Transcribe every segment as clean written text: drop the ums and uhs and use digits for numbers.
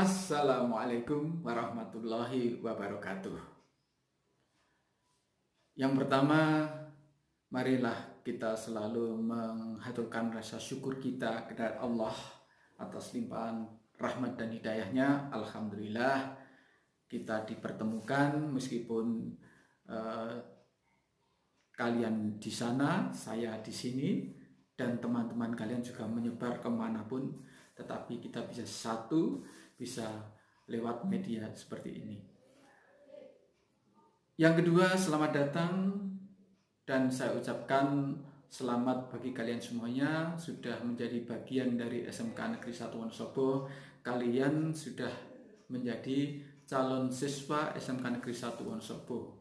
Assalamualaikum warahmatullahi wabarakatuh. Yang pertama, marilah kita selalu menghaturkan rasa syukur kita kepada Allah atas limpahan rahmat dan hidayahnya. Alhamdulillah kita dipertemukan meskipun kalian di sana, saya di sini, dan teman-teman kalian juga menyebar kemanapun, tetapi kita bisa satu, bisa lewat media seperti ini. Yang kedua, selamat datang, dan saya ucapkan selamat bagi kalian semuanya sudah menjadi bagian dari SMK Negeri 1 Wonosobo. Kalian sudah menjadi calon siswa SMK Negeri 1 Wonosobo.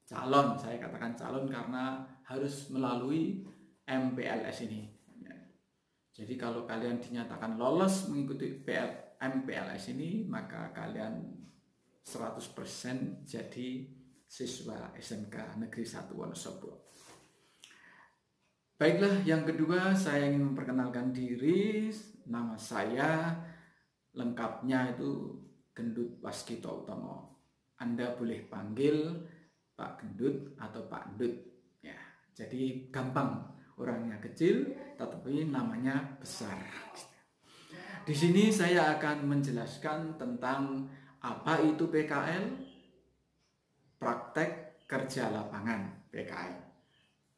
Calon, saya katakan calon karena harus melalui MPLS ini. Jadi kalau kalian dinyatakan lolos mengikuti MPLS ini, maka kalian 100% jadi siswa SMK Negeri 1 Wonosobo. Baiklah, yang kedua saya ingin memperkenalkan diri. Nama saya lengkapnya itu Gendut Waskito Utomo. Anda boleh panggil Pak Gendut atau Pak Ndut. Ya, jadi gampang, orangnya kecil tetapi namanya besar. Di sini saya akan menjelaskan tentang apa itu PKL, praktek kerja lapangan PKL,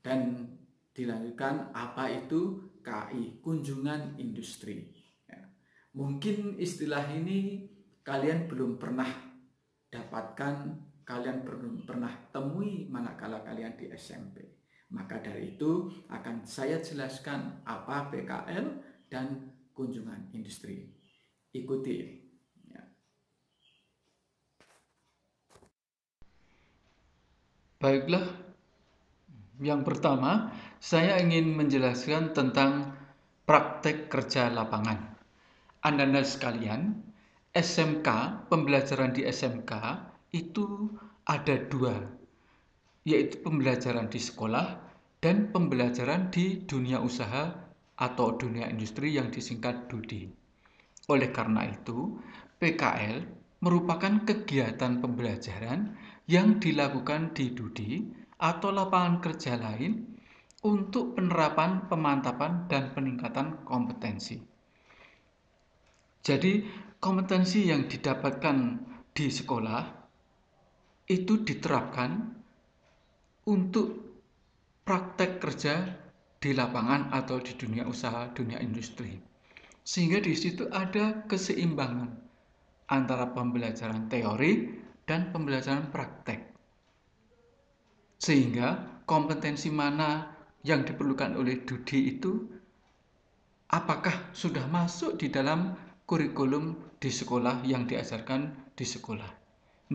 dan dilanjutkan apa itu KI, kunjungan industri. Ya. Mungkin istilah ini kalian belum pernah dapatkan, kalian belum pernah temui manakala kalian di SMP. Maka dari itu akan saya jelaskan apa PKL dan kunjungan industri. Ikuti. Baiklah, yang pertama saya ingin menjelaskan tentang praktek kerja lapangan. Anda sekalian, SMK, pembelajaran di SMK itu ada dua, yaitu pembelajaran di sekolah dan pembelajaran di dunia usaha atau dunia industri yang disingkat DUDI. Oleh karena itu, PKL merupakan kegiatan pembelajaran yang dilakukan di DUDI atau lapangan kerja lain untuk penerapan, pemantapan, dan peningkatan kompetensi. Jadi, kompetensi yang didapatkan di sekolah itu diterapkan untuk praktek kerja di lapangan atau di dunia usaha, dunia industri. Sehingga di situ ada keseimbangan antara pembelajaran teori dan pembelajaran praktek. Sehingga kompetensi mana yang diperlukan oleh DUDI itu apakah sudah masuk di dalam kurikulum di sekolah yang diajarkan di sekolah.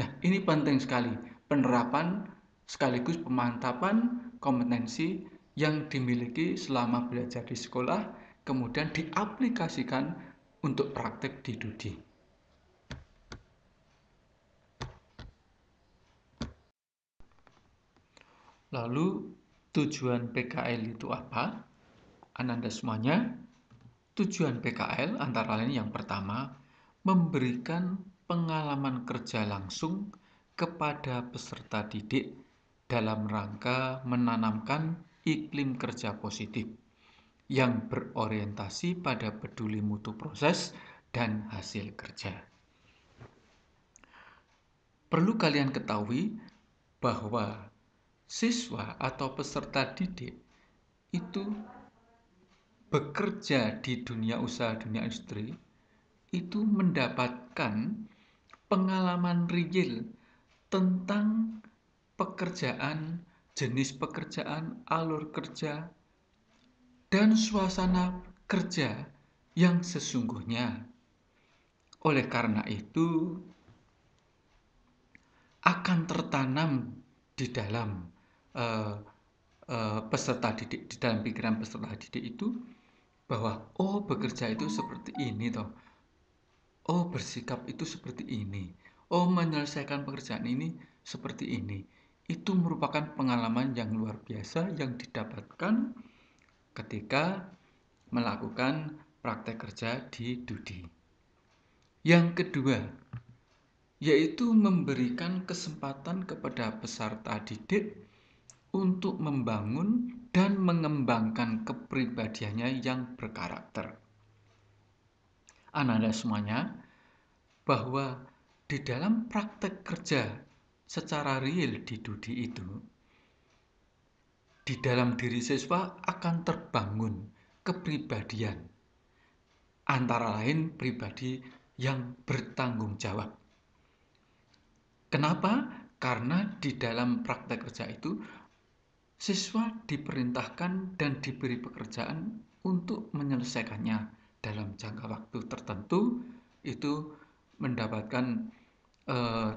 Nah, ini penting sekali, penerapan sekaligus pemantapan kompetensi yang dimiliki selama belajar di sekolah kemudian diaplikasikan untuk praktek di DUDI. Lalu tujuan PKL itu apa? Ananda semuanya, tujuan PKL antara lain yang pertama, memberikan pengalaman kerja langsung kepada peserta didik dalam rangka menanamkan iklim kerja positif yang berorientasi pada peduli mutu proses dan hasil kerja. Perlu kalian ketahui bahwa siswa atau peserta didik itu bekerja di dunia usaha, dunia industri, itu mendapatkan pengalaman real tentang pekerjaan, jenis pekerjaan, alur kerja, dan suasana kerja yang sesungguhnya. Oleh karena itu, akan tertanam di dalam peserta didik, di dalam pikiran peserta didik itu bahwa oh bekerja itu seperti ini toh, oh bersikap itu seperti ini, oh menyelesaikan pekerjaan ini seperti ini. Itu merupakan pengalaman yang luar biasa yang didapatkan ketika melakukan praktek kerja di DUDI. Yang kedua, yaitu memberikan kesempatan kepada peserta didik untuk membangun dan mengembangkan kepribadiannya yang berkarakter. Anak-anak semuanya, bahwa di dalam praktek kerja secara real di Dudi itu, di dalam diri siswa akan terbangun kepribadian, antara lain pribadi yang bertanggung jawab. Kenapa? Karena di dalam praktek kerja itu siswa diperintahkan dan diberi pekerjaan untuk menyelesaikannya dalam jangka waktu tertentu, itu mendapatkan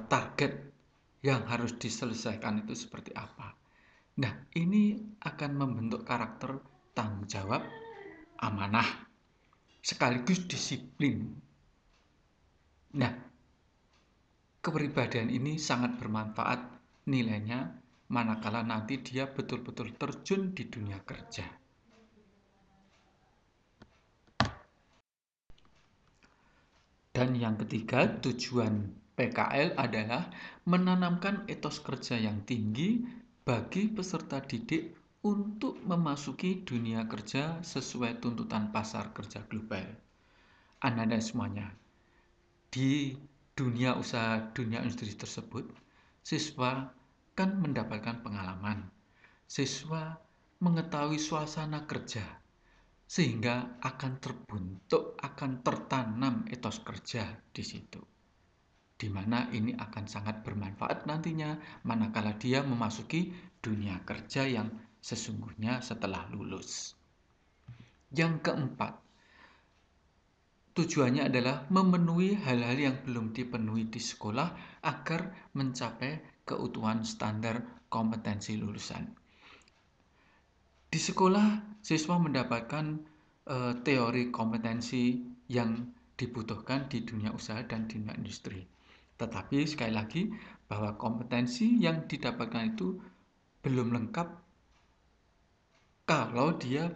target yang harus diselesaikan itu seperti apa. Nah, ini akan membentuk karakter tanggung jawab, amanah, sekaligus disiplin. Nah, kepribadian ini sangat bermanfaat nilainya manakala nanti dia betul-betul terjun di dunia kerja. Dan yang ketiga, tujuan PKL adalah menanamkan etos kerja yang tinggi bagi peserta didik untuk memasuki dunia kerja sesuai tuntutan pasar kerja global. Anak-anak semuanya, di dunia usaha, dunia industri tersebut, siswa kan mendapatkan pengalaman. Siswa mengetahui suasana kerja, sehingga akan terbentuk, akan tertanam etos kerja di situ. Di mana ini akan sangat bermanfaat nantinya manakala dia memasuki dunia kerja yang sesungguhnya setelah lulus. Yang keempat, tujuannya adalah memenuhi hal-hal yang belum dipenuhi di sekolah agar mencapai keutuhan standar kompetensi lulusan. Di sekolah, siswa mendapatkan teori kompetensi yang dibutuhkan di dunia usaha dan dunia industri. Tetapi sekali lagi, bahwa kompetensi yang didapatkan itu belum lengkap kalau dia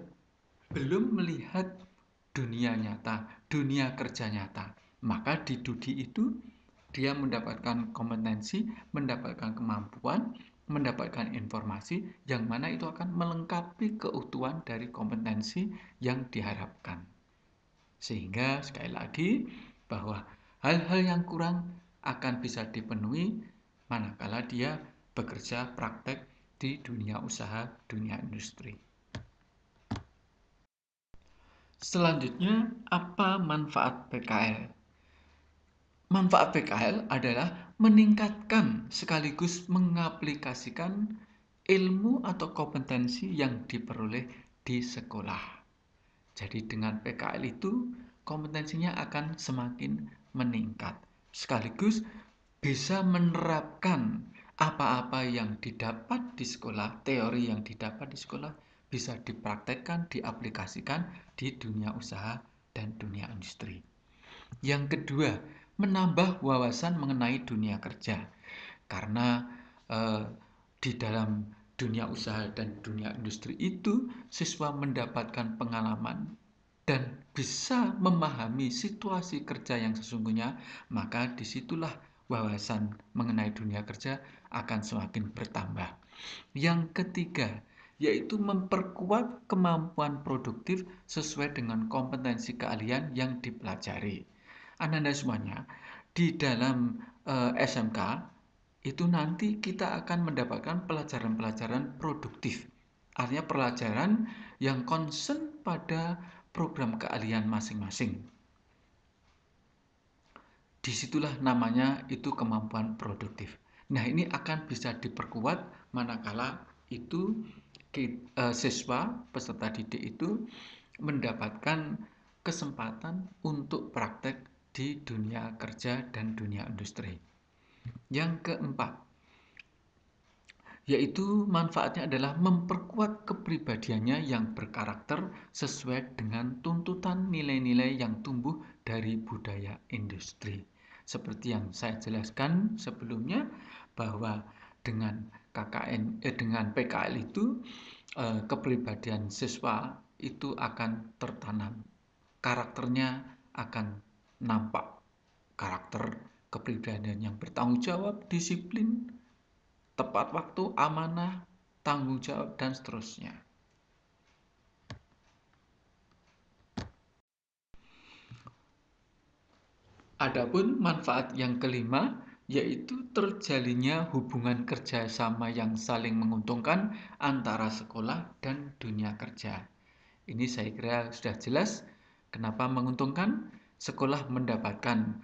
belum melihat dunia nyata, dunia kerja nyata. Maka di Dudi itu dia mendapatkan kompetensi, mendapatkan kemampuan, mendapatkan informasi yang mana itu akan melengkapi keutuhan dari kompetensi yang diharapkan. Sehingga sekali lagi bahwa hal-hal yang kurang akan bisa dipenuhi manakala dia bekerja praktek di dunia usaha, dunia industri. Selanjutnya, apa manfaat PKL? Manfaat PKL adalah meningkatkan sekaligus mengaplikasikan ilmu atau kompetensi yang diperoleh di sekolah. Jadi dengan PKL itu kompetensinya akan semakin meningkat. Sekaligus bisa menerapkan apa-apa yang didapat di sekolah, teori yang didapat di sekolah bisa dipraktekkan, diaplikasikan di dunia usaha dan dunia industri. Yang kedua, menambah wawasan mengenai dunia kerja. Karena di dalam dunia usaha dan dunia industri itu siswa mendapatkan pengalaman dan bisa memahami situasi kerja yang sesungguhnya, maka disitulah wawasan mengenai dunia kerja akan semakin bertambah. Yang ketiga, yaitu memperkuat kemampuan produktif sesuai dengan kompetensi keahlian yang dipelajari. Anak-anak semuanya, di dalam SMK itu nanti kita akan mendapatkan pelajaran-pelajaran produktif. Artinya pelajaran yang concern pada program keahlian masing-masing. Disitulah namanya itu kemampuan produktif. Nah, ini akan bisa diperkuat manakala itu siswa peserta didik itu mendapatkan kesempatan untuk praktek di dunia kerja dan dunia industri. Yang keempat, yaitu manfaatnya adalah memperkuat kepribadiannya yang berkarakter sesuai dengan tuntutan nilai-nilai yang tumbuh dari budaya industri. Seperti yang saya jelaskan sebelumnya, bahwa dengan dengan PKL itu kepribadian siswa itu akan tertanam, karakternya akan nampak karakter kepribadian yang bertanggung jawab, disiplin, tepat waktu, amanah, tanggung jawab, dan seterusnya. Adapun manfaat yang kelima yaitu terjalinnya hubungan kerjasama yang saling menguntungkan antara sekolah dan dunia kerja. Ini saya kira sudah jelas kenapa menguntungkan. Sekolah mendapatkan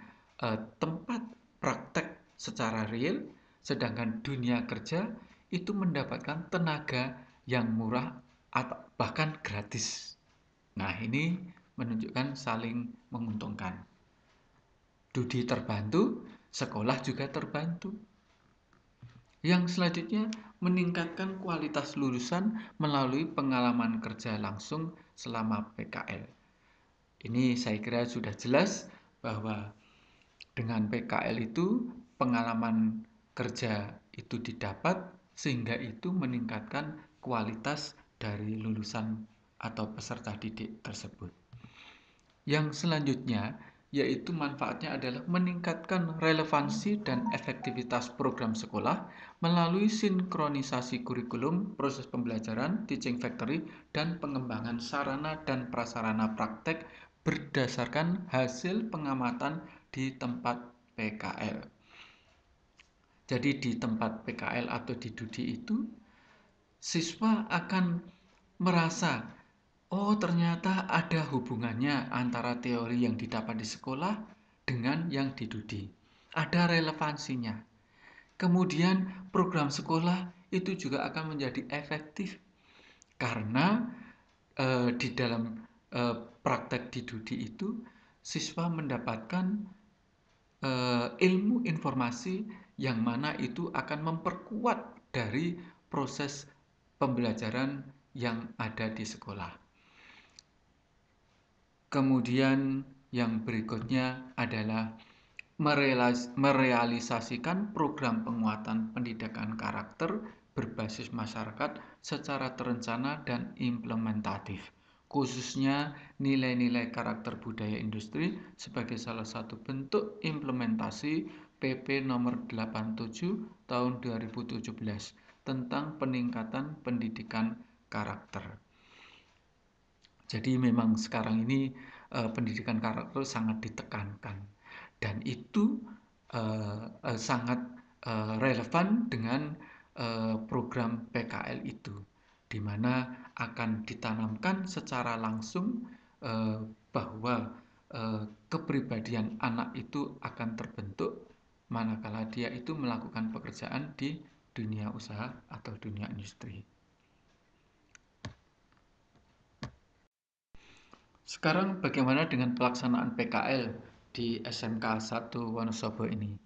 tempat praktek secara real, sedangkan dunia kerja itu mendapatkan tenaga yang murah atau bahkan gratis. Nah, ini menunjukkan saling menguntungkan. Studi terbantu, sekolah juga terbantu. Yang selanjutnya, meningkatkan kualitas lulusan melalui pengalaman kerja langsung selama PKL. Ini saya kira sudah jelas bahwa dengan PKL itu pengalaman kerja itu didapat sehingga itu meningkatkan kualitas dari lulusan atau peserta didik tersebut. Yang selanjutnya yaitu manfaatnya adalah meningkatkan relevansi dan efektivitas program sekolah melalui sinkronisasi kurikulum, proses pembelajaran, teaching factory, dan pengembangan sarana dan prasarana praktek berdasarkan hasil pengamatan di tempat PKL. Jadi di tempat PKL atau di studi itu, siswa akan merasa oh, ternyata ada hubungannya antara teori yang didapat di sekolah dengan yang di studi. Ada relevansinya. Kemudian program sekolah itu juga akan menjadi efektif karena di dalam praktek di studi itu siswa mendapatkan ilmu informasi yang mana itu akan memperkuat dari proses pembelajaran yang ada di sekolah. Kemudian yang berikutnya adalah merealisasikan program penguatan pendidikan karakter berbasis masyarakat secara terencana dan implementatif, khususnya nilai-nilai karakter budaya industri sebagai salah satu bentuk implementasi PP nomor 87 tahun 2017 tentang peningkatan pendidikan karakter. Jadi memang sekarang ini pendidikan karakter sangat ditekankan dan itu sangat relevan dengan program PKL itu, di mana akan ditanamkan secara langsung bahwa kepribadian anak itu akan terbentuk manakala dia itu melakukan pekerjaan di dunia usaha atau dunia industri. Sekarang bagaimana dengan pelaksanaan PKL di SMK 1 Wonosobo ini?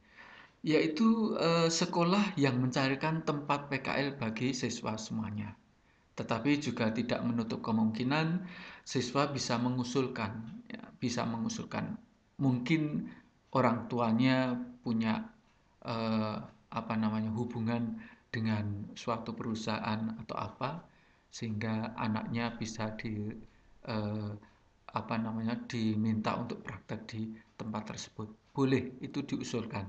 Yaitu sekolah yang mencarikan tempat PKL bagi siswa semuanya. Tetapi juga tidak menutup kemungkinan siswa bisa mengusulkan. Mungkin orang tuanya punya hubungan dengan suatu perusahaan atau apa, sehingga anaknya bisa diminta untuk praktek di tempat tersebut. Boleh, itu diusulkan.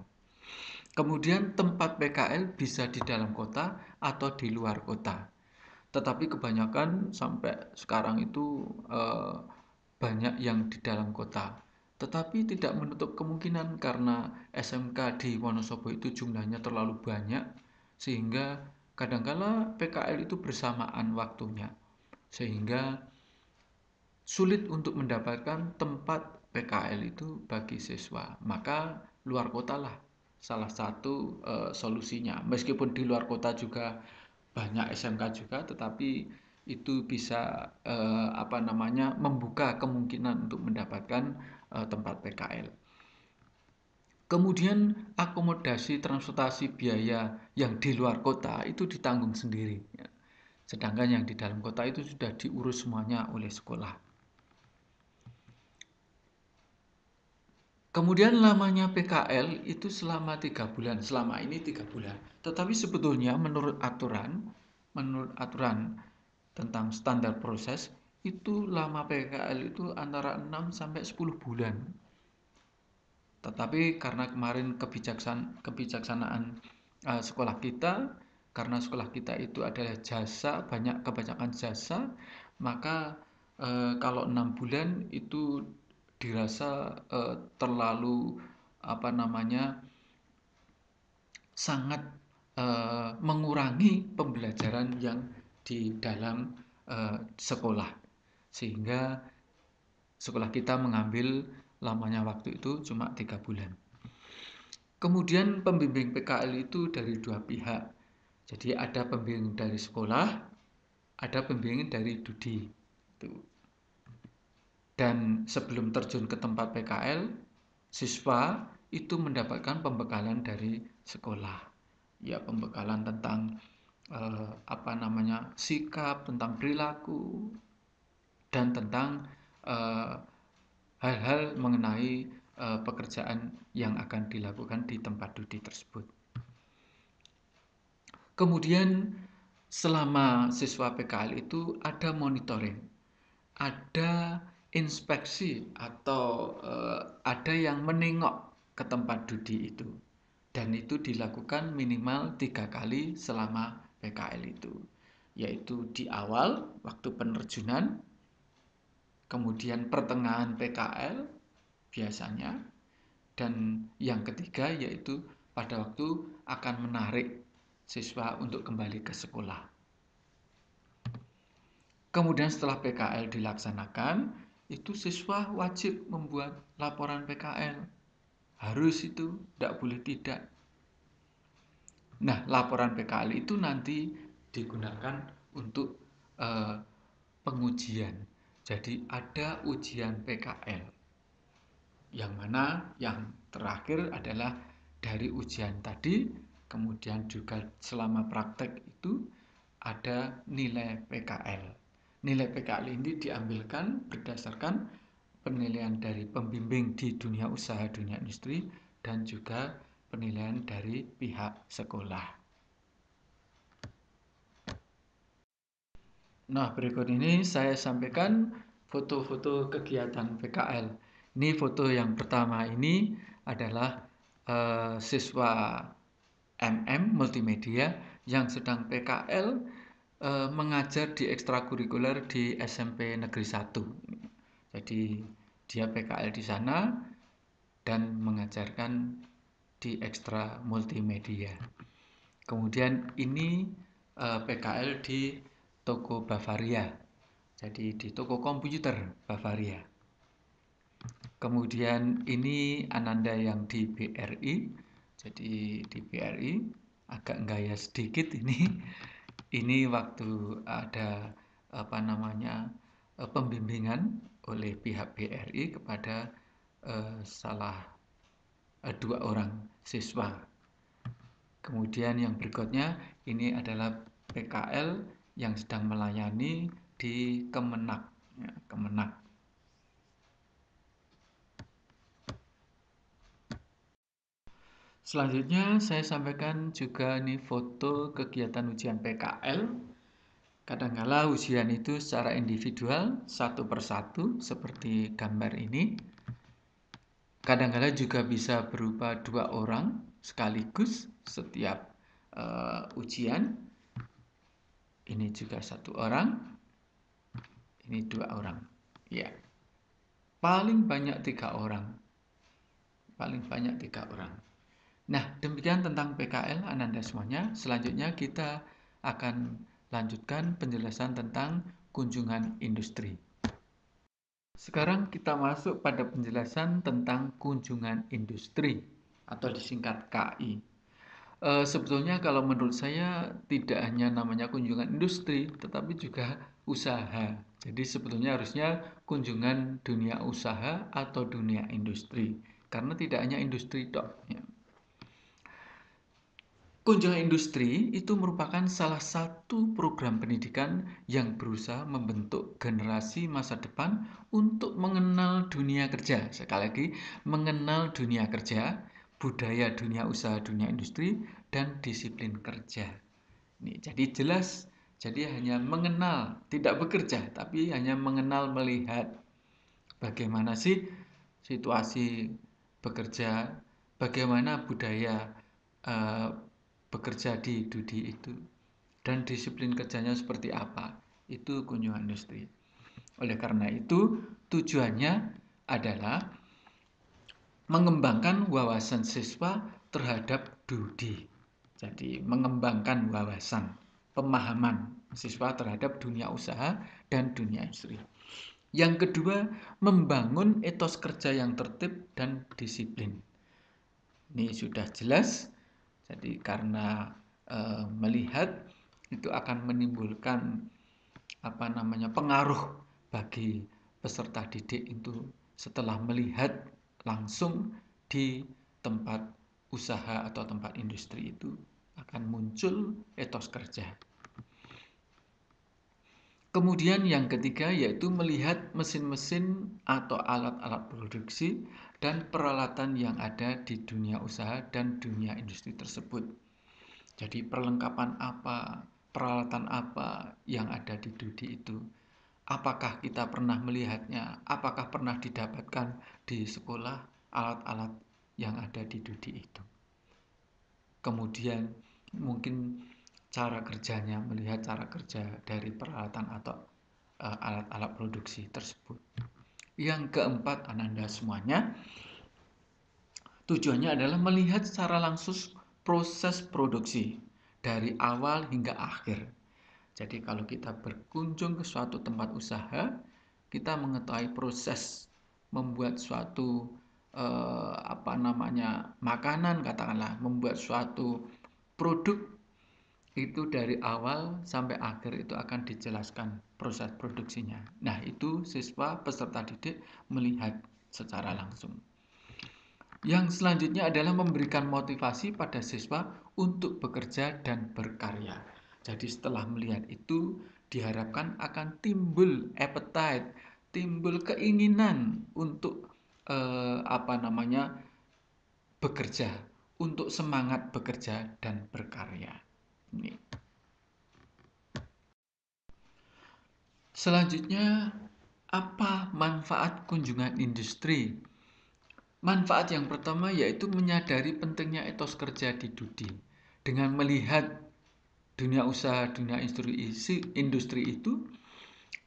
Kemudian tempat PKL bisa di dalam kota atau di luar kota. Tetapi kebanyakan sampai sekarang itu banyak yang di dalam kota. Tetapi tidak menutup kemungkinan karena SMK di Wonosobo itu jumlahnya terlalu banyak sehingga kadangkala PKL itu bersamaan waktunya. Sehingga sulit untuk mendapatkan tempat PKL itu bagi siswa, maka luar kota lah salah satu solusinya. Meskipun di luar kota juga banyak SMK juga, tetapi itu bisa membuka kemungkinan untuk mendapatkan tempat PKL. Kemudian akomodasi transportasi biaya yang di luar kota itu ditanggung sendiri, sedangkan yang di dalam kota itu sudah diurus semuanya oleh sekolah. Kemudian lamanya PKL itu selama 3 bulan. Selama ini 3 bulan. Tetapi sebetulnya menurut aturan tentang standar proses, itu lama PKL itu antara 6 sampai 10 bulan. Tetapi karena kemarin kebijaksanaan sekolah kita, karena sekolah kita itu adalah jasa, kebanyakan jasa, maka kalau 6 bulan itu dirasa terlalu sangat mengurangi pembelajaran yang di dalam sekolah, sehingga sekolah kita mengambil lamanya waktu itu cuma 3 bulan. Kemudian pembimbing PKL itu dari 2 pihak. Jadi ada pembimbing dari sekolah, ada pembimbing dari Dudi. Dan sebelum terjun ke tempat PKL, siswa itu mendapatkan pembekalan dari sekolah. Ya, pembekalan tentang sikap, tentang perilaku, dan tentang hal-hal mengenai pekerjaan yang akan dilakukan di tempat Dudi tersebut. Kemudian selama siswa PKL itu ada monitoring, ada inspeksi atau ada yang menengok ke tempat Dudi itu, dan itu dilakukan minimal 3 kali selama PKL itu, yaitu di awal waktu penerjunan, kemudian pertengahan PKL biasanya, dan yang ketiga yaitu pada waktu akan menarik siswa untuk kembali ke sekolah. Kemudian setelah PKL dilaksanakan, itu siswa wajib membuat laporan PKL. Harus itu, tidak boleh tidak. Nah, laporan PKL itu nanti digunakan untuk pengujian. Jadi ada ujian PKL, yang mana yang terakhir adalah dari ujian tadi, kemudian juga selama praktek itu ada nilai PKL. Nilai PKL ini diambilkan berdasarkan penilaian dari pembimbing di dunia usaha, dunia industri, dan juga penilaian dari pihak sekolah. Nah, berikut ini saya sampaikan foto-foto kegiatan PKL. Ini foto yang pertama ini adalah siswa MM Multimedia yang sedang PKL mengajar di ekstrakurikuler di SMP Negeri 1. Jadi dia PKL di sana dan mengajarkan di ekstra multimedia. Kemudian ini PKL di toko Bavaria, jadi di toko komputer Bavaria. Kemudian ini Ananda yang di BRI, jadi di BRI agak gaya sedikit ini. Ini waktu ada pembimbingan oleh pihak BRI kepada salah 2 orang siswa. Kemudian yang berikutnya ini adalah PKL yang sedang melayani di Kemenak. Ya, Kemenak. Selanjutnya saya sampaikan juga ini foto kegiatan ujian PKL. Kadangkala ujian itu secara individual, satu persatu seperti gambar ini. Kadangkala juga bisa berupa 2 orang sekaligus setiap ujian. Ini juga 1 orang, ini 2 orang. Ya, paling banyak 3 orang. Paling banyak 3 orang. Nah, demikian tentang PKL Ananda semuanya. Selanjutnya kita akan lanjutkan penjelasan tentang kunjungan industri. Sekarang kita masuk pada penjelasan tentang kunjungan industri atau disingkat KI. Sebetulnya kalau menurut saya tidak hanya namanya kunjungan industri, tetapi juga usaha. Jadi sebetulnya harusnya kunjungan dunia usaha atau dunia industri, karena tidak hanya industri dok. Ya. Kunjungan industri itu merupakan salah satu program pendidikan yang berusaha membentuk generasi masa depan untuk mengenal dunia kerja. Sekali lagi, mengenal dunia kerja, budaya dunia usaha, dunia industri, dan disiplin kerja. Ini jadi jelas, jadi hanya mengenal, tidak bekerja, tapi hanya mengenal, melihat bagaimana sih situasi bekerja, bagaimana budaya bekerja di Dudi itu, dan disiplin kerjanya seperti apa. Itu kunjungan industri. Oleh karena itu, tujuannya adalah mengembangkan wawasan siswa terhadap Dudi. Jadi, mengembangkan wawasan, pemahaman siswa terhadap dunia usaha dan dunia industri. Yang kedua, membangun etos kerja yang tertib dan disiplin. Ini sudah jelas. Jadi karena melihat itu akan menimbulkan pengaruh bagi peserta didik itu setelah melihat langsung di tempat usaha atau tempat industri itu akan muncul etos kerja. Kemudian yang ketiga yaitu melihat mesin-mesin atau alat-alat produksi dan peralatan yang ada di dunia usaha dan dunia industri tersebut. Jadi perlengkapan apa, peralatan apa yang ada di Dudi itu. Apakah kita pernah melihatnya? Apakah pernah didapatkan di sekolah alat-alat yang ada di Dudi itu? Kemudian mungkin cara kerjanya, melihat cara kerja dari peralatan atau alat-alat produksi tersebut. Yang keempat, Ananda semuanya, tujuannya adalah melihat secara langsung proses produksi dari awal hingga akhir. Jadi kalau kita berkunjung ke suatu tempat usaha, kita mengetahui proses membuat suatu makanan, katakanlah membuat suatu produk itu dari awal sampai akhir itu akan dijelaskan proses produksinya. Nah, itu siswa peserta didik melihat secara langsung. Yang selanjutnya adalah memberikan motivasi pada siswa untuk bekerja dan berkarya. Jadi setelah melihat itu diharapkan akan timbul appetite, timbul keinginan untuk bekerja, untuk semangat bekerja dan berkarya. Ini. Selanjutnya, apa manfaat kunjungan industri? Manfaat yang pertama yaitu menyadari pentingnya etos kerja di Dudi. Dengan melihat dunia usaha, dunia industri itu,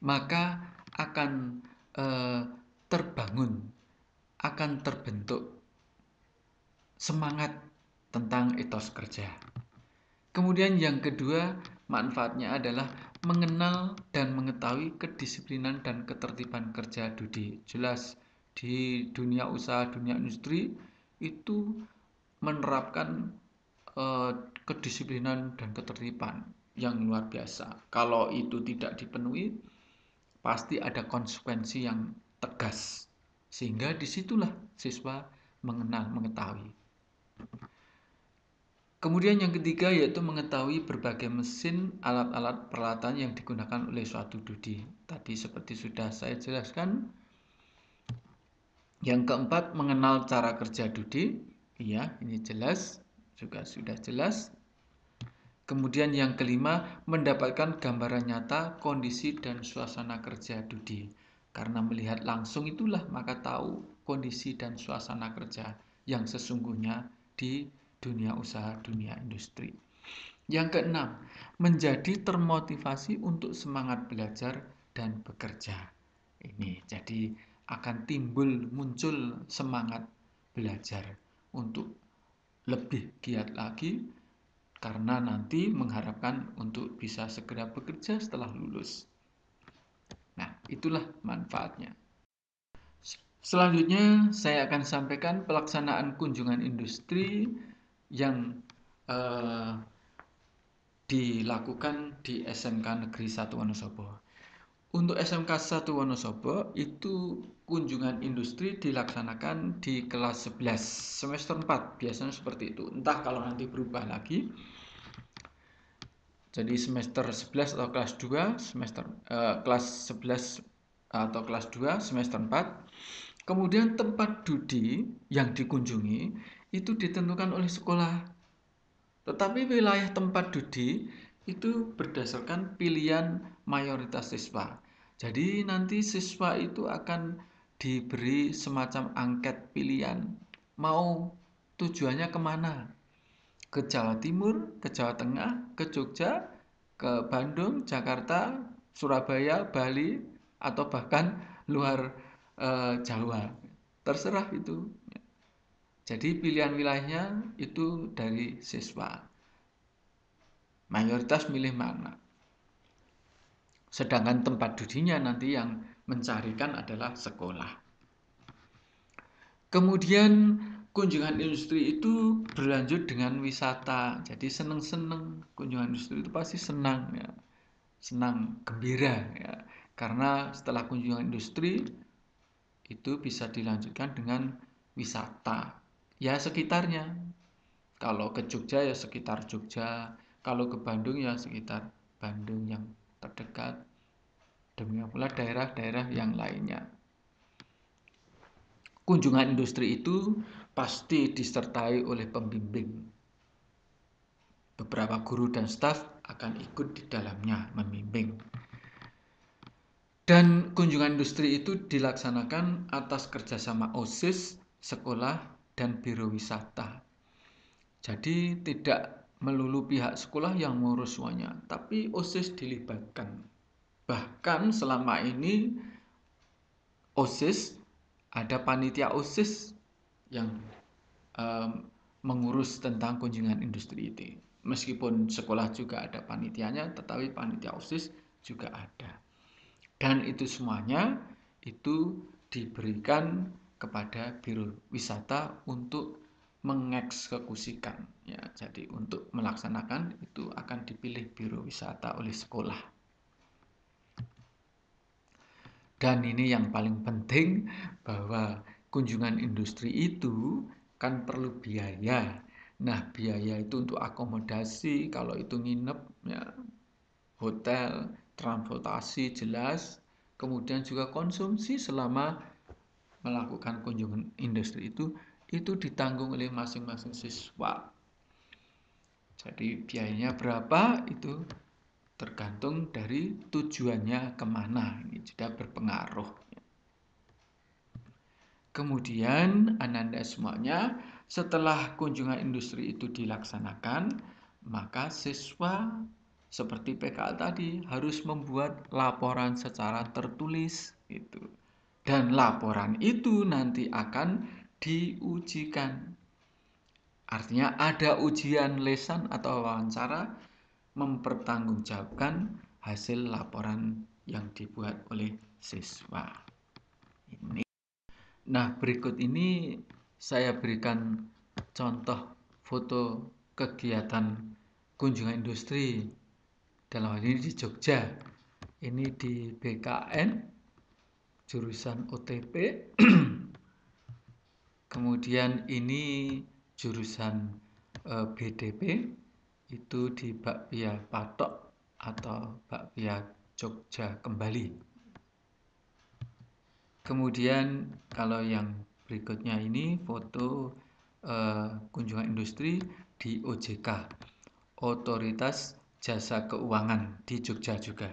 maka akan terbangun, akan terbentuk semangat tentang etos kerja. Kemudian yang kedua, manfaatnya adalah mengenal dan mengetahui kedisiplinan dan ketertiban kerja Dudi. Jelas di dunia usaha, dunia industri itu menerapkan kedisiplinan dan ketertiban yang luar biasa. Kalau itu tidak dipenuhi, pasti ada konsekuensi yang tegas. Sehingga disitulah siswa mengenal, mengetahui. Kemudian yang ketiga yaitu mengetahui berbagai mesin, alat-alat peralatan yang digunakan oleh suatu Dudi. Tadi seperti sudah saya jelaskan. Yang keempat, mengenal cara kerja Dudi. Iya, ini jelas, juga sudah jelas. Kemudian yang kelima, mendapatkan gambaran nyata kondisi dan suasana kerja Dudi. Karena melihat langsung itulah maka tahu kondisi dan suasana kerja yang sesungguhnya di dunia usaha, dunia industri. Yang keenam, menjadi termotivasi untuk semangat belajar dan bekerja. Ini jadi akan muncul semangat belajar untuk lebih giat lagi karena nanti mengharapkan untuk bisa segera bekerja setelah lulus. Nah, itulah manfaatnya. Selanjutnya saya akan sampaikan pelaksanaan kunjungan industri yang dilakukan di SMK Negeri 1 Wonosobo. Untuk SMK 1 Wonosobo itu kunjungan industri dilaksanakan di kelas 11 semester 4, biasanya seperti itu. Entah kalau nanti berubah lagi. Jadi semester 11 atau kelas 2, kelas 11 atau kelas 2 semester 4. Kemudian tempat Dudi yang dikunjungi itu ditentukan oleh sekolah. Tetapi wilayah tempat Dudi itu berdasarkan pilihan mayoritas siswa. Jadi nanti siswa itu akan diberi semacam angket pilihan mau tujuannya kemana? Ke Jawa Timur, ke Jawa Tengah, ke Jogja, ke Bandung, Jakarta, Surabaya, Bali, atau bahkan luar Jawa. Terserah itu. Jadi pilihan wilayahnya itu dari siswa. Mayoritas milih mana. Sedangkan tempat dudinya nanti yang mencarikan adalah sekolah. Kemudian kunjungan industri itu berlanjut dengan wisata. Jadi seneng-seneng, kunjungan industri itu pasti senang ya. Senang, gembira ya. Karena setelah kunjungan industri itu bisa dilanjutkan dengan wisata. Ya sekitarnya. Kalau ke Jogja ya sekitar Jogja, kalau ke Bandung ya sekitar Bandung yang terdekat. Demikian pula daerah-daerah yang lainnya. Kunjungan industri itu pasti disertai oleh pembimbing. Beberapa guru dan staf akan ikut di dalamnya membimbing. Dan kunjungan industri itu dilaksanakan atas kerjasama OSIS, sekolah, dan biro wisata. Jadi tidak melulu pihak sekolah yang mengurus semuanya, tapi OSIS dilibatkan. Bahkan selama ini OSIS, ada panitia OSIS yang mengurus tentang kunjungan industri itu. Meskipun sekolah juga ada panitianya, tetapi panitia OSIS juga ada. Dan itu semuanya itu diberikan kepada biro wisata untuk mengeksekusikan. Ya, jadi untuk melaksanakan itu akan dipilih biro wisata oleh sekolah. Dan ini yang paling penting, bahwa kunjungan industri itu kan perlu biaya. Nah, biaya itu untuk akomodasi, kalau itu nginep, ya, hotel, transportasi jelas, kemudian juga konsumsi selama melakukan kunjungan industri itu ditanggung oleh masing-masing siswa. Jadi biayanya berapa itu tergantung dari tujuannya kemana, ini juga berpengaruh. Kemudian ananda semuanya, setelah kunjungan industri itu dilaksanakan, maka siswa seperti PKL tadi harus membuat laporan secara tertulis gitu. Dan laporan itu nanti akan diujikan. Artinya ada ujian lisan atau wawancara mempertanggungjawabkan hasil laporan yang dibuat oleh siswa. Ini. Nah, berikut ini saya berikan contoh foto kegiatan kunjungan industri. Dalam hal ini di Jogja. Ini di BKN, jurusan OTP. Kemudian ini jurusan BDP, itu di Bakpia Patok atau Bakpia Jogja Kembali. Kemudian kalau yang berikutnya ini foto kunjungan industri di OJK, Otoritas Jasa Keuangan di Jogja juga.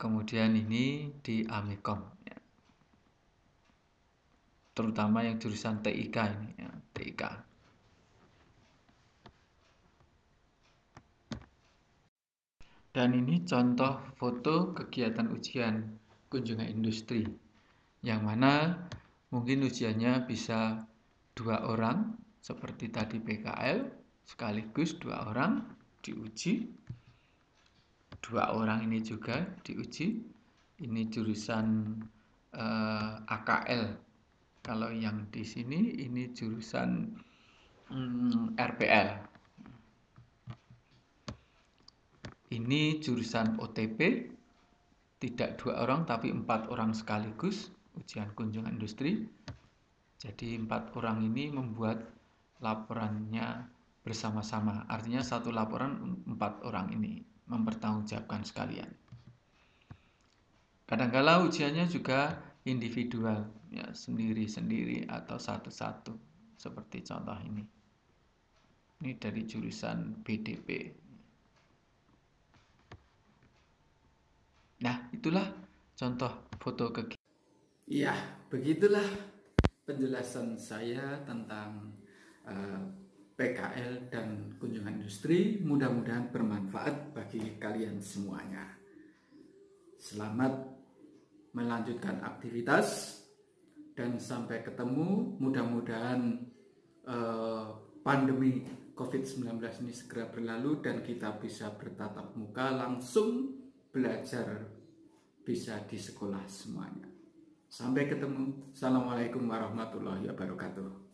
Kemudian ini di Amikom, ya. Terutama yang jurusan TIK ini, ya, TIK. Dan ini contoh foto kegiatan ujian kunjungan industri, yang mana mungkin ujiannya bisa 2 orang, seperti tadi PKL, sekaligus 2 orang diuji. 2 orang ini juga diuji. Ini jurusan AKL. Kalau yang di sini ini jurusan RPL. Ini jurusan OTP, tidak 2 orang tapi 4 orang sekaligus ujian kunjungan industri. Jadi 4 orang ini membuat laporannya bersama-sama. Artinya satu laporan 4 orang ini mempertanggungjawabkan sekalian. Kadang-kala ujiannya juga individual, ya, sendiri-sendiri atau satu-satu, seperti contoh ini. Ini dari jurusan BDP. Nah, itulah contoh foto kegiatan. Ya, begitulah penjelasan saya tentang PKL dan kunjungan industri. Mudah-mudahan bermanfaat bagi kalian semuanya. Selamat melanjutkan aktivitas dan sampai ketemu. Mudah-mudahan pandemi COVID-19 ini segera berlalu dan kita bisa bertatap muka langsung belajar bisa di sekolah semuanya. Sampai ketemu. Assalamualaikum warahmatullahi wabarakatuh.